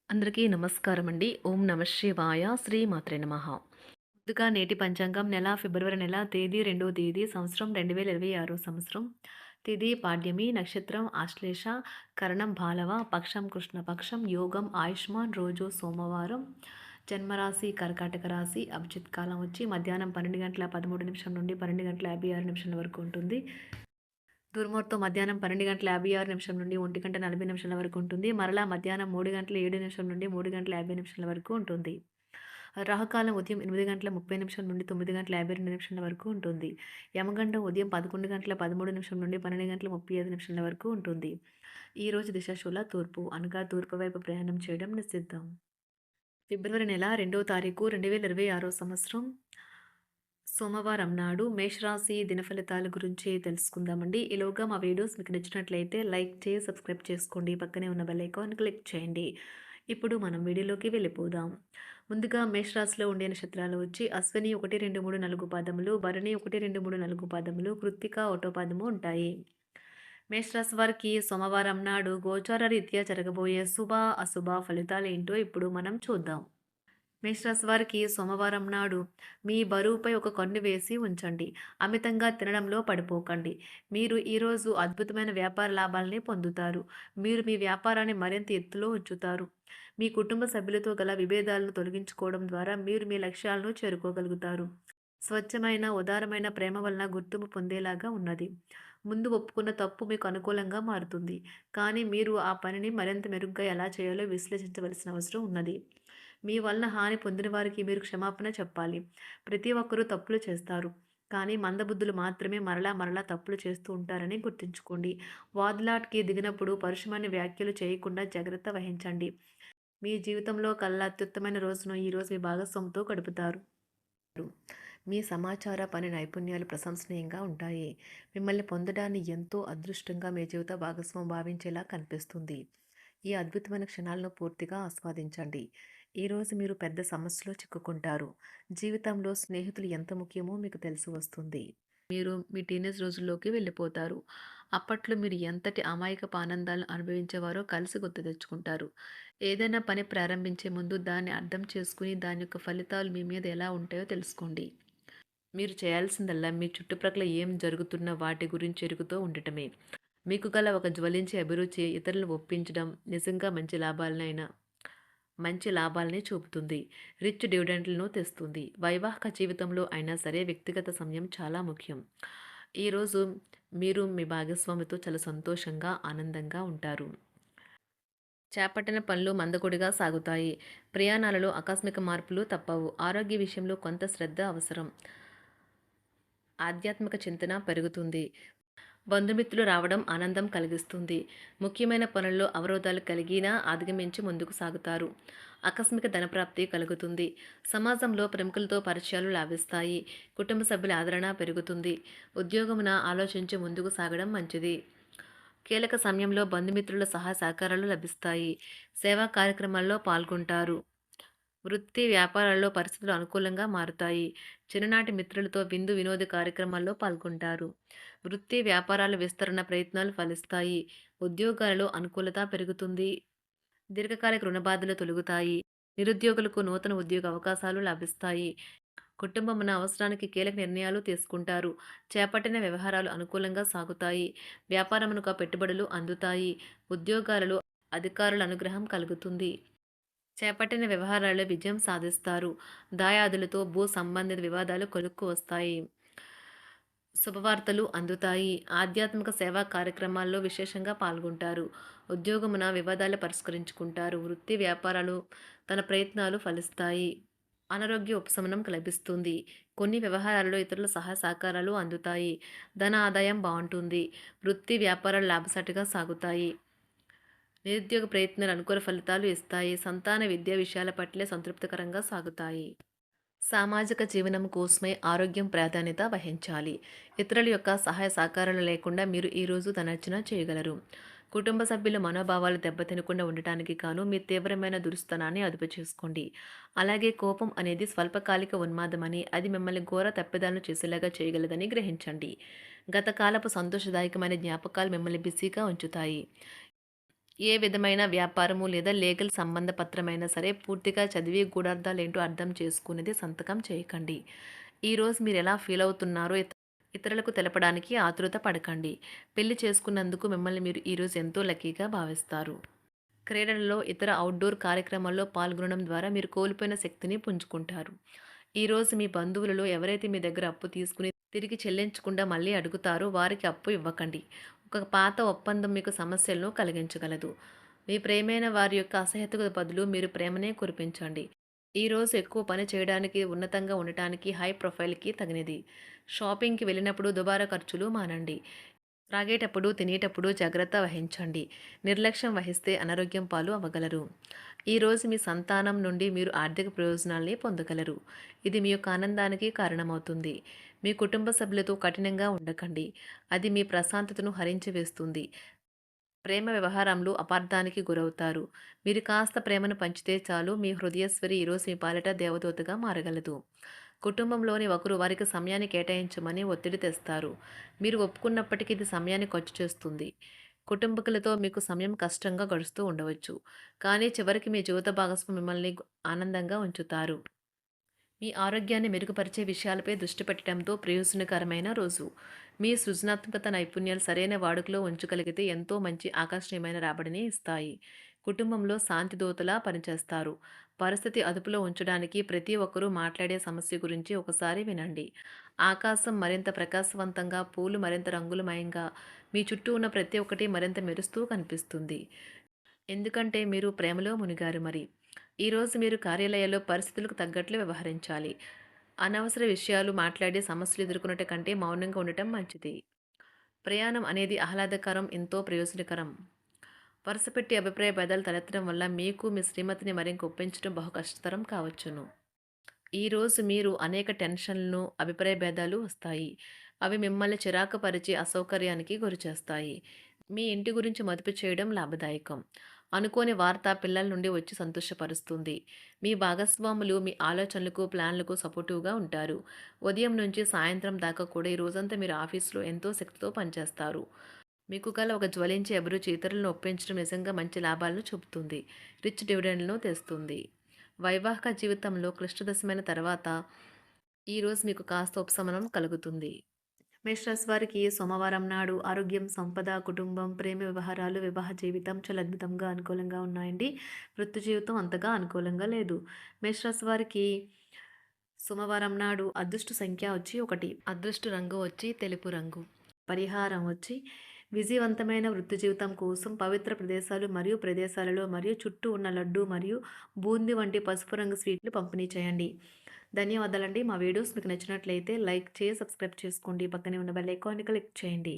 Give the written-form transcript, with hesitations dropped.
అందరికీ నమస్కారం అండి. ఓం నమ శివాయ. శ్రీమాత్రే నమః. ముందుగా నేటి పంచాంగం ఫిబ్రవరి నెల తేదీ 2వ తేదీ సంవత్సరం 2026 సంవత్సరం. తిథి పాడ్యమి, నక్షత్రం ఆశ్లేష, కరణం బాలవ, పక్షం కృష్ణపక్షం, యోగం ఆయుష్మాన్, రోజు సోమవారం, జన్మరాశి కర్కాటక రాశి, అభిజిత్ కాలం వచ్చి మధ్యాహ్నం 12 గంటల 13 నిమిషం నుండి 12 గంటల 56 నిమిషాల వరకు ఉంటుంది. దుర్ముహూర్తం మధ్యాహ్నం 12 గంటల 56 నిమిషం నుండి 1 గంట 40 నిమిషాల వరకు ఉంటుంది. మరలా మధ్యాహ్నం 3 గంటల 7 నిమిషం నుండి 3 గంటల 50 నిమిషాల వరకు ఉంటుంది. రాహుకాలం ఉదయం 8 గంటల 30 నిమిషం నుండి 9 గంటల 52 నిమిషాల వరకు ఉంటుంది. యమగండం ఉదయం 11 గంటల 13 నిమిషం నుండి 12 గంటల 35 నిమిషాల వరకు ఉంటుంది. ఈరోజు దిశాశూల తూర్పు, అనగా తూర్పు వైపు ప్రయాణం చేయడం నిషిద్ధం. ఫిబ్రవరి నెల 2వ తారీఖు 2026 సంవత్సరం సోమవారం నాడు మేషరాశి దినఫలితాల గురించి తెలుసుకుందామండి. ఈలోగా మా వీడియోస్ మీకు నచ్చినట్లయితే లైక్ చేసి సబ్స్క్రైబ్ చేసుకోండి. పక్కనే ఉన్న బెల్ ఐకాన్ క్లిక్ చేయండి. ఇప్పుడు మనం వీడియోలోకి వెళ్ళిపోదాం. ముందుగా మేషరాశిలో ఉండే నక్షత్రాలు వచ్చి అశ్విని 1, 2, 3, 4 పాదములు, భరణి 1, 2, 3, 4 పాదములు, కృత్తిక 1వ పాదము ఉంటాయి. మేషరాశి వారికి సోమవారం నాడు గోచార రీత్యా జరగబోయే శుభ అశుభ ఫలితాలు ఏంటో ఇప్పుడు మనం చూద్దాం. మేషరాశి వారికి సోమవారం నాడు మీ బరువుపై ఒక కన్ను వేసి ఉంచండి. అమితంగా తినడంలో పడిపోకండి. మీరు ఈరోజు అద్భుతమైన వ్యాపార లాభాలని పొందుతారు. మీరు మీ వ్యాపారాన్ని మరింత ఎత్తులో ఉంచుతారు. మీ కుటుంబ సభ్యులతో గల విభేదాలను తొలగించుకోవడం ద్వారా మీరు మీ లక్ష్యాలను చేరుకోగలుగుతారు. స్వచ్ఛమైన ఉదారమైన ప్రేమ వలన గుర్తింపు పొందేలాగా ఉన్నది. ముందు ఒప్పుకున్న తప్పు మీకు అనుకూలంగా మారుతుంది. కానీ మీరు ఆ పనిని మరింత మెరుగ్గా ఎలా చేయాలో విశ్లేషించవలసిన అవసరం ఉన్నది. మీ వలన హాని పొందిన వారికి మీరు క్షమాపణ చెప్పాలి. ప్రతి ఒక్కరూ తప్పులు చేస్తారు. కానీ మందబుద్ధులు మాత్రమే మరలా మరలా తప్పులు చేస్తూ ఉంటారని గుర్తుంచుకోండి. వాదులాట్కి దిగినప్పుడు పరుషమైన వ్యాఖ్యలు చేయకుండా జాగ్రత్త వహించండి. మీ జీవితంలో కల్లా అత్యుత్తమైన రోజును ఈరోజు మీ భాగస్వామితో గడుపుతారు. మీ సమాచార పని నైపుణ్యాలు ప్రశంసనీయంగా ఉంటాయి. మిమ్మల్ని పొందడాన్ని ఎంతో అదృష్టంగా మీ జీవిత భాగస్వామి భావించేలా కనిపిస్తుంది. ఈ అద్భుతమైన క్షణాలను పూర్తిగా ఆస్వాదించండి. ఈరోజు మీరు పెద్ద సమస్యలో చిక్కుకుంటారు. జీవితంలో స్నేహితులు ఎంత ముఖ్యమో మీకు తెలిసి వస్తుంది. మీరు మీ టీనేజ్ రోజుల్లోకి వెళ్ళిపోతారు. అప్పట్లో మీరు ఎంతటి అమాయకపు ఆనందాలను అనుభవించేవారో కలిసి గుర్తు తెచ్చుకుంటారు. ఏదైనా పని ప్రారంభించే ముందు దాన్ని అర్థం చేసుకుని దాని యొక్క ఫలితాలు మీ మీద ఎలా ఉంటాయో తెలుసుకోండి. మీరు చేయాల్సిందల్లా మీ చుట్టుప్రక్కల ఏం జరుగుతున్న వాటి గురించి ఎరుగుతూ ఉండటమే. మీకు గల ఒక జ్వలించే అభిరుచి ఇతరులను ఒప్పించడం నిజంగా మంచి లాభాలని చూపుతుంది. రిచ్ డివిడెంట్లను తెస్తుంది. వైవాహిక జీవితంలో అయినా సరే వ్యక్తిగత సమయం చాలా ముఖ్యం. ఈరోజు మీరు మీ భాగస్వామితో చాలా సంతోషంగా ఆనందంగా ఉంటారు. చేపట్టిన పనులు మందకొడిగా సాగుతాయి. ప్రయాణాలలో ఆకస్మిక మార్పులు తప్పవు. ఆరోగ్య విషయంలో కొంత శ్రద్ధ అవసరం. ఆధ్యాత్మిక చింతన పెరుగుతుంది. బంధుమిత్రులు రావడం ఆనందం కలిగిస్తుంది. ముఖ్యమైన పనుల్లో అవరోధాలు కలిగినా అధిగమించి ముందుకు సాగుతారు. ఆకస్మిక ధనప్రాప్తి కలుగుతుంది. సమాజంలో ప్రముఖులతో పరిచయాలు లాభిస్తాయి. కుటుంబ సభ్యుల ఆదరణ పెరుగుతుంది. ఉద్యోగమున ఆలోచించి ముందుకు సాగడం మంచిది. కీలక సమయంలో బంధుమిత్రుల సహాయ సహకారాలు లభిస్తాయి. సేవా కార్యక్రమాల్లో పాల్గొంటారు. వృత్తి వ్యాపారాల్లో పరిస్థితులు అనుకూలంగా మారుతాయి. చిన్ననాటి మిత్రులతో విందు వినోద కార్యక్రమాల్లో పాల్గొంటారు. వృత్తి వ్యాపారాల విస్తరణ ప్రయత్నాలు ఫలిస్తాయి. ఉద్యోగాలలో అనుకూలత పెరుగుతుంది. దీర్ఘకాలిక రుణబాధలు తొలగుతాయి. నిరుద్యోగులకు నూతన ఉద్యోగ అవకాశాలు లభిస్తాయి. కుటుంబమున అవసరానికి కీలక నిర్ణయాలు తీసుకుంటారు. చేపట్టిన వ్యవహారాలు అనుకూలంగా సాగుతాయి. వ్యాపారమునకు పెట్టుబడులు అందుతాయి. ఉద్యోగాలలో అధికారుల అనుగ్రహం కలుగుతుంది. చేపట్టిన వ్యవహారాల్లో విజయం సాధిస్తారు. దాయాదులతో భూ సంబంధిత వివాదాలు కొలుక్కు వస్తాయి. శుభవార్తలు అందుతాయి. ఆధ్యాత్మిక సేవా కార్యక్రమాల్లో విశేషంగా పాల్గొంటారు. ఉద్యోగమున వివాదాలు పరిష్కరించుకుంటారు. వృత్తి వ్యాపారాలు తన ప్రయత్నాలు ఫలిస్తాయి. అనారోగ్య ఉపశమనం లభిస్తుంది. కొన్ని వ్యవహారాల్లో ఇతరుల సహాయ సహకారాలు అందుతాయి. ధన ఆదాయం బాగుంటుంది. వృత్తి వ్యాపారాలు లాభసాటిగా సాగుతాయి. నిరుద్యోగ ప్రయత్నాలు అనుకూల ఫలితాలు ఇస్తాయి. సంతాన విద్యా విషయాల పట్లే సంతృప్తికరంగా సాగుతాయి. సామాజిక జీవనం కోసమే ఆరోగ్యం ప్రాధాన్యత వహించాలి. ఇతరుల యొక్క సహాయ సహకారాలు లేకుండా మీరు ఈరోజు ధనార్జన చేయగలరు. కుటుంబ సభ్యుల మనోభావాలు దెబ్బతినకుండా ఉండటానికి గాను మీ తీవ్రమైన దురుస్తనాన్ని అదుపు చేసుకోండి. అలాగే కోపం అనేది స్వల్పకాలిక ఉన్మాదమని, అది మిమ్మల్ని ఘోర తప్పిదాలను చేసేలాగా చేయగలదని గ్రహించండి. గత కాలపు సంతోషదాయకమైన జ్ఞాపకాలు మిమ్మల్ని బిజీగా ఉంచుతాయి. ఏ విధమైన వ్యాపారము లేదా లీగల్ సంబంధ పత్రమైనా సరే పూర్తిగా చదివి గూఢార్థాలేంటో అర్థం చేసుకునేది సంతకం చేయకండి. ఈరోజు మీరు ఎలా ఫీల్ అవుతున్నారో ఇతరులకు తెలపడానికి ఆతురత పడకండి. పెళ్లి చేసుకున్నందుకు మిమ్మల్ని మీరు ఈరోజు ఎంతో లక్కీగా భావిస్తారు. క్రీడలలో ఇతర అవుట్‌డోర్ కార్యక్రమాల్లో పాల్గొనడం ద్వారా మీరు కోల్పోయిన శక్తిని పుంజుకుంటారు. ఈరోజు మీ బంధువులలో ఎవరైతే మీ దగ్గర అప్పు తీసుకుని తిరిగి చెల్లించకుండా మళ్ళీ అడుగుతారో వారికి అప్పు ఇవ్వకండి. ఒక పాత ఒప్పందం మీకు సమస్యలను కలిగించగలదు. మీ ప్రేమైన వారి యొక్క అసహ్యతకు బదులు మీరు ప్రేమనే కురిపించండి. ఈరోజు ఎక్కువ పని చేయడానికి, ఉన్నతంగా ఉండటానికి, హై ప్రొఫైల్‌కి తగినది. షాపింగ్‌కి వెళ్ళినప్పుడు దుబారా ఖర్చులు మానండి. త్రాగేటప్పుడు, తినేటప్పుడు జాగ్రత్త వహించండి. నిర్లక్ష్యం వహిస్తే అనారోగ్యం పాలు అవ్వగలరు. ఈరోజు మీ సంతానం నుండి మీరు ఆర్థిక ప్రయోజనాల్ని పొందగలరు. ఇది మీ యొక్క ఆనందానికి కారణమవుతుంది. మీ కుటుంబ సభ్యులతో కఠినంగా ఉండకండి. అది మీ ప్రశాంతతను హరించి వేస్తుంది. ప్రేమ వ్యవహారంలో అపార్థానికి గురవుతారు. మీరు కాస్త ప్రేమను పంచితే చాలు మీ హృదయస్వరి ఈరోజు మీ పాలిట దేవదూతగా మారగలదు. కుటుంబంలోని ఒకరు వారికి సమయాన్ని కేటాయించమని ఒత్తిడి తెస్తారు. మీరు ఒప్పుకున్నప్పటికీ ఇది సమయాన్ని ఖర్చు చేస్తుంది. కుటుంబకులతో మీకు సమయం కష్టంగా గడుస్తూ ఉండవచ్చు. కానీ చివరికి మీ జీవిత భాగస్వామి మిమ్మల్ని ఆనందంగా ఉంచుతారు. మీ ఆరోగ్యాన్ని మెరుగుపరిచే విషయాలపై దృష్టి పెట్టడంతో ప్రయోజనకరమైన రోజు. మీ సృజనాత్మకత నైపుణ్యాలు సరైన వాడుకలో ఉంచగలిగితే ఎంతో మంచి ఆకర్షణీయమైన రాబడిని ఇస్తాయి. కుటుంబంలో శాంతి దూతలా పనిచేస్తారు. పరిస్థితి అదుపులో ఉంచడానికి ప్రతి ఒక్కరూ మాట్లాడే సమస్య గురించి ఒకసారి వినండి. ఆకాశం మరింత ప్రకాశవంతంగా, పూలు మరింత రంగులమయంగా, మీ చుట్టూ ఉన్న ప్రతి ఒక్కటి మరింత మెరుస్తూ కనిపిస్తుంది. ఎందుకంటే మీరు ప్రేమలో మునిగారు మరి. ఈరోజు మీరు కార్యాలయాల్లో పరిస్థితులకు తగ్గట్లు వ్యవహరించాలి. అనవసర విషయాలు మాట్లాడి సమస్యలు ఎదుర్కొనట కంటే మౌనంగా ఉండటం మంచిది. ప్రయాణం అనేది ఆహ్లాదకరం, ఎంతో ప్రయోజనకరం. వరుసపెట్టి అభిప్రాయ భేదాలు తలెత్తడం వల్ల మీకు మీ శ్రీమతిని మరింక ఒప్పించడం బహు కష్టతరం కావచ్చును. ఈరోజు మీరు అనేక టెన్షన్లను, అభిప్రాయ భేదాలు వస్తాయి. అవి మిమ్మల్ని చిరాకు పరిచి అసౌకర్యానికి గురిచేస్తాయి. మీ ఇంటి గురించి మదుపు చేయడం లాభదాయకం. అనుకోని వార్త పిల్లల నుండి వచ్చి సంతోషపరుస్తుంది. మీ భాగస్వాములు మీ ఆలోచనలకు, ప్లాన్లకు సపోర్టివ్‌గా ఉంటారు. ఉదయం నుంచి సాయంత్రం దాకా కూడా ఈ రోజంతా మీరు ఆఫీస్‌లో ఎంతో శక్తితో పనిచేస్తారు. మీకు గల ఒక జ్వలించే అభిరుచి ఇతరులను ఒప్పించడం నిజంగా మంచి లాభాలను చూపుతుంది. రిచ్ డివిడెండ్‌లను తెస్తుంది. వైవాహిక జీవితంలో క్లిష్టదశమైన తర్వాత ఈరోజు మీకు కాస్త ఉపశమనం కలుగుతుంది. మేషరాశి వారికి సోమవారం నాడు ఆరోగ్యం, సంపద, కుటుంబం, ప్రేమ వ్యవహారాలు, వివాహ జీవితం చాలా అద్భుతంగా అనుకూలంగా ఉన్నాయండి. వృత్తి జీవితం అంతగా అనుకూలంగా లేదు. మేషరాశి వారికి సోమవారం నాడు అదృష్ట సంఖ్య వచ్చి 1, అదృష్ట రంగు వచ్చి తెలుపు రంగు. పరిహారం వచ్చి విజయవంతమైన వృత్తి జీవితం కోసం పవిత్ర ప్రదేశాలు మరియు ప్రదేశాలలో మరియు చుట్టూ ఉన్న లడ్డు మరియు బూందీ వంటి పసుపు రంగు స్వీట్లు పంపిణీ చేయండి. ధన్యవాదాలండి. మా వీడియోస్ మీకు నచ్చినట్లయితే లైక్ చేసి సబ్స్క్రైబ్ చేసుకోండి. పక్కనే ఉన్న బెల్ ఐకాన్ని క్లిక్ చేయండి.